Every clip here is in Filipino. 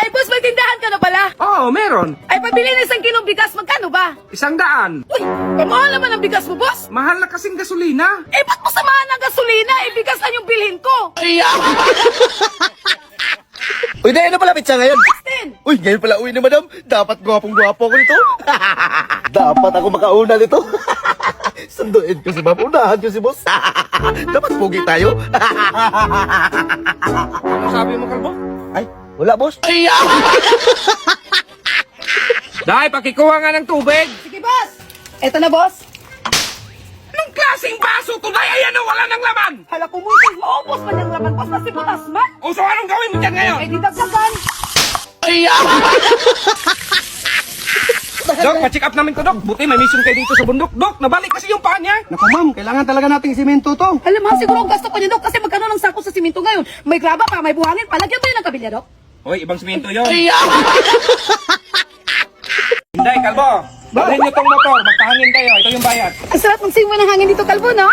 Ay, boss, may tindahan ka na pala. Oo, meron. Ay, pabili na isang kilong bigas. Magkano ba? 100. Uy, kamahal naman ang bigas mo, boss. Mahal na kasing gasolina. Eh, ba't mo samahan ng gasolina? Eh, bigas lang yung bilhin ko. Uy, dahil na pala pizza ngayon. 16. Uy, ngayon pala uwi ni madam. Dapat gwapong-gwapo ko nito. Dapat ako makauna nito. Sunduin ko si ma'am. Unahan ko si boss. Dapat pugi tayo. Ano sabi mo, Kalbo? Ay, wala boss. Dahil, pakikuha nga ng tubig. Sige, boss. Eto na, boss. Anong klaseng baso to, Day? Ayan o, wala ng laman. Hala ko mo ito. Maubos man yung laman, boss. Kasi butas man. O, so anong gawin mo dyan ngayon? Eh, di dagdagan. Dok, pa-check up namin to, Dok. Buti may mission kayo dito sa bundok. Dok, nabalik kasi yung paa niya. Naku ma'am, kailangan talaga nating simento to. Alam mo, siguro ang gasto ko niya, Dok. Kasi magkano ng sako sa simento ngayon? May graba pa, may buhangin pa. Lagyan mo yun ng kabilya, Dok. Hoy, ibang simento yun. Hinday, Kalbo. Dalhin niyo tong motor. Magpahangin kayo. Ito yung bayad. Ang sarap ng singwa ng hangin dito, Kalbo, no?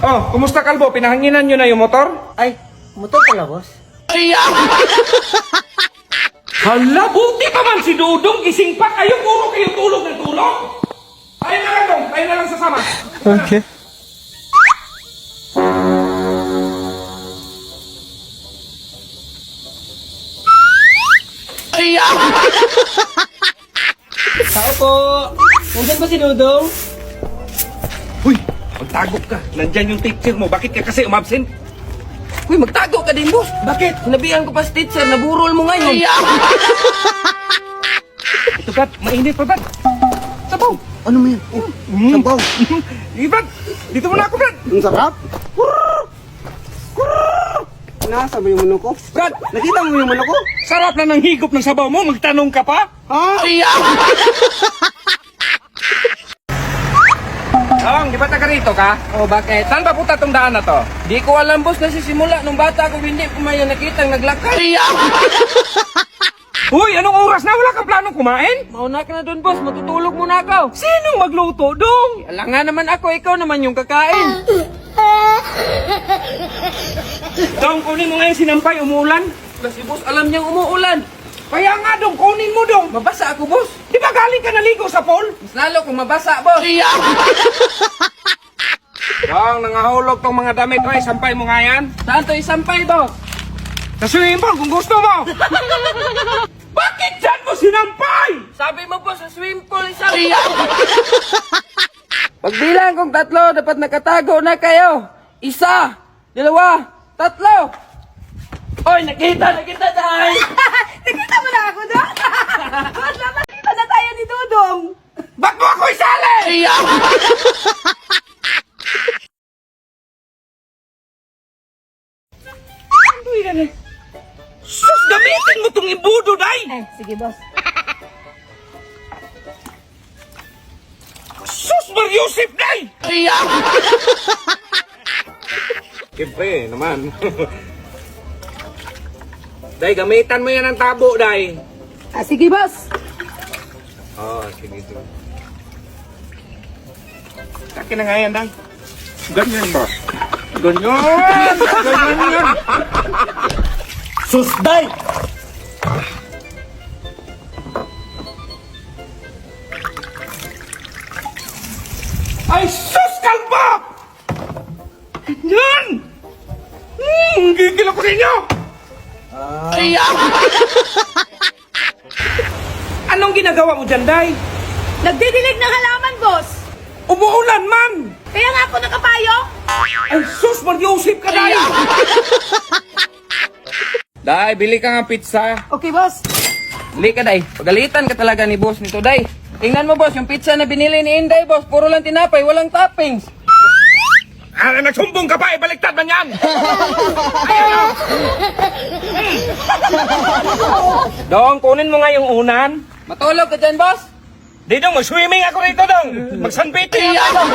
Oh, kumusta, Kalbo? Pinahanginan niyo na yung motor? Ay, motor pala boss. Hala, buti pa man si Dudong. Gising pa kayo. Puro kayo tulog ng tulog. Tayo na lang, Dong. Tayo na lang sasama. Okay. Tao po! Nandiyan ba si Dudong? Uy, magtago ka. Nandyan yung teacher mo. Bakit ka kasi umabsent? Uy, magtago ka din, boss! Bakit? Sinabihan ko pa sa teacher, naburol mo ngayon! Ito, Brad. Mainit pa, Brad. Sabaw. Ano mo yan? Oh, sabaw. Hey, Brad. Dito muna ako, Brad. Ang sarap. Nasa ba yung manok ko? Brad, Nakita mo yung manok ko? sarap na ng higop ng sabaw mo. Magtanong ka pa? Ha? Dong, di ba taga rito ka? Oh, bakit? Saan ba punta tong daan na to? Di ko alam, boss, nasisimula nung bata ko hindi ko may nakita naglakad. Uy, anong oras na? Wala kang planong kumain? Mauna ka na doon, boss. Matutulog muna ako. Sinong magluto, Dong? Alam nga naman ako, ikaw naman yung kakain. Dong, kunin mo nga yung sinampay, umuulan. Kasi, boss, alam niyang umuulan. Kaya nga, Dong, kunin mo, Dong. Mabasa ako, boss. Di ba galing ka naligo sa pool? Mas lalo kung mabasa, boss. Dong, nangahulog tong mga damit. Oy, sampay mo nga yan. Saan to isampay, boss? Sa swimming pool kung gusto mo. Bakit dyan mo sinampay? Sabi mo, boss, sa swimming pool isampay. Pagbilang kong 3, dapat nakatago na kayo. 1, 2, 3. Oy, nakita tayo. Nakita mo na ako, Dok? Boss, nakita na tayo ni Dudong. Ba't mo ako isali? Sus, gamitin mo tong ibudo, Day! Ay, sige, boss. Sus, Mariusip, Day! Siyempre naman. Day, gamitan mo yan ng tabo, Day. Ah, sige, boss. Oo, sige, sige. Akin na nga yan, Day. Ganyan ba? Ganyan! Ganyan yan! Susday! Ay, sus, kalbo! Ganyan! Gigil ako sa inyo! Anong ginagawa mo dyan, Day? Nagdidilig ng halaman, boss. Umuulan man! Kaya nga ako nakapayong. Ay, sus, Mariusip ka, Day! Day, bili ka nga pizza. Okay, boss. Hindi ka, Day. Pagalitan ka talaga ni boss nito, Day. Tingnan mo, boss, yung pizza na binili ni Inday, boss. Puro lang tinapay, walang toppings. Ah, nagsumbong ka pa, ibaliktad man yan! Ayan o! Dong, kunin mo nga yung unan. Matulog ka dyan, boss. Di dong, mag-swimming ako rito, Dong. Mag-sunbathing ako, Dong.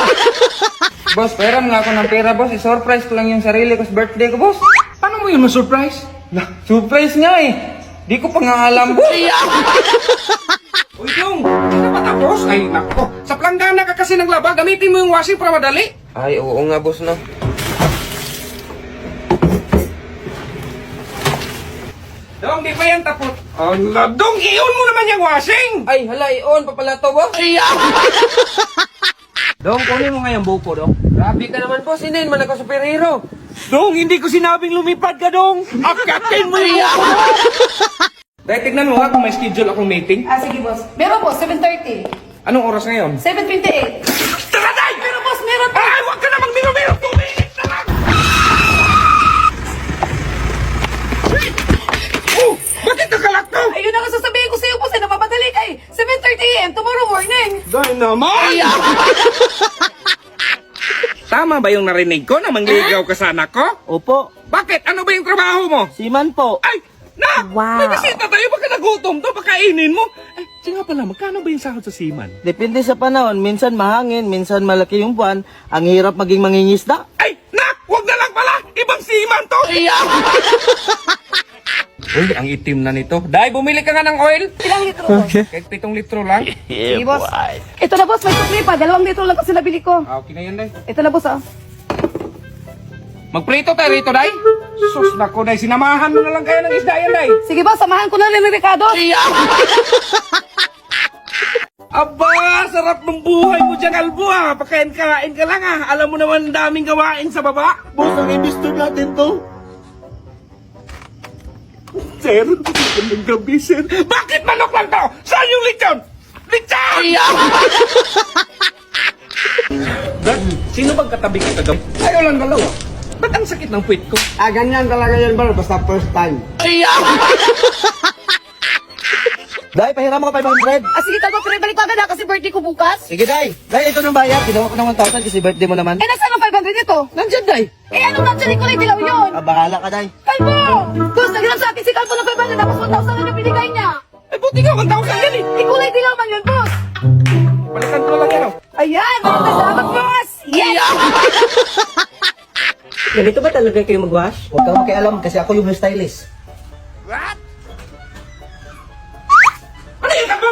Boss, pera nga ako ng pera, boss. I-surprise ko lang yung sarili ko sa birthday ko, boss. Paano mo yun ma-surprise? Surprise nga eh. Di ko pa nga alam, boss. Uy, Dong, hindi na matapos? Ay, nako. Sa planggana ka kasi naglaba, gamitin mo yung washing para madali. Ay, oo nga, boss, no. Dong, di pa ba yan tapos? Ala, dong, iyon mo naman yung washing! Ay, hala, i-on pa pala to, boss. Dong, kunin mo nga yung buko, Dong. Grabe ka naman, boss. Hindi man ako superhero. Dong, hindi ko sinabing lumipad ka, dong! Akatin mo yung ako! Dahil tignan mo ha kung may schedule akong meeting. Ah, sige boss. Meron boss, 7:30. Anong oras ngayon? 7:28. Tara, Day! Pero boss, meron pa. Ay, huwag ka na magmiro-miro! 2 minutes na lang! Oh, bakit nakalakto? Ayun na nga sasabihin ko sa'yo boss, na mamadali ka eh. 7:30 AM tomorrow morning. Dahil naman! Tama ba yung narinig ko na mangligaw ka sa anak ko? Opo, Bakit? Ano ba yung trabaho mo? siman po. Ay! Na! May bisita tayo, baka nagutom to, baka kainin mo. Ay, siya nga pala, magkano ba yung sahod sa seaman? Depende sa panahon, minsan mahangin, minsan malaki yung buwan. Ang hirap maging mangingisda. Ay, nak! Huwag na lang pala! Ibang seaman to! Uy, ang itim na nito. Dahil bumili ka nga ng oil. Ilang litro boss? Kahit 7 litro lang. Sige boss. Ito na boss, may sukli pa. 2 litro lang kasi nabili ko. Ah, okay na yan, Day. Ito na boss ah. Magprito tayo rito, Day. Sus, nako, Day. Sinamahan mo na lang kaya ng isda yan, Day. Sige boss, samahan ko na rin ni Ricardo. Aba, sarap ng buhay mo dyan, Albo, ah. Pakain-kain ka lang, ah. Alam mo naman, daming gawain sa baba. Boss, ang investor natin to. Sir, magandang gabi, sir. Bakit manok lang to? Saan yung lechon? Lechon! Dad, sino bang katabi ka kagabi? Ayaw lang dalawa. Ba't ang sakit ng puwit ko? Ah, ganyan talaga yan, bro. Basta first time. Dahil, pahiram mo ka 500. Ah sige Talbot, pero balik ko agad ah, kasi birthday ko bukas. Sige, Day. Dahil ito ng bayad. Ginawa ko ng 1,000 kasi birthday mo naman. Eh, nasaan ang 500 ito? Nandyan, Day. Eh, ano nandiyan ko na dilaw yun? Ah, bahala ka, Day. Kalbo! Boss, nagiram sa akin si Kalbo ng 500 tapos 1,000 na yung binigay niya. Eh, buti nga, 1,000 yan eh. Ikulay dilaw man yun, boss. Balikan ko lang yan, oh. Ayan, salamat, boss. Yes! Ganito ba talaga kayo mag-wash? Huwag kang makialam kasi ako yung hairstylist. What? Ano yung takbo?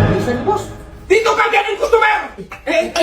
Listen, boss. Dito ka galing customer! Eh,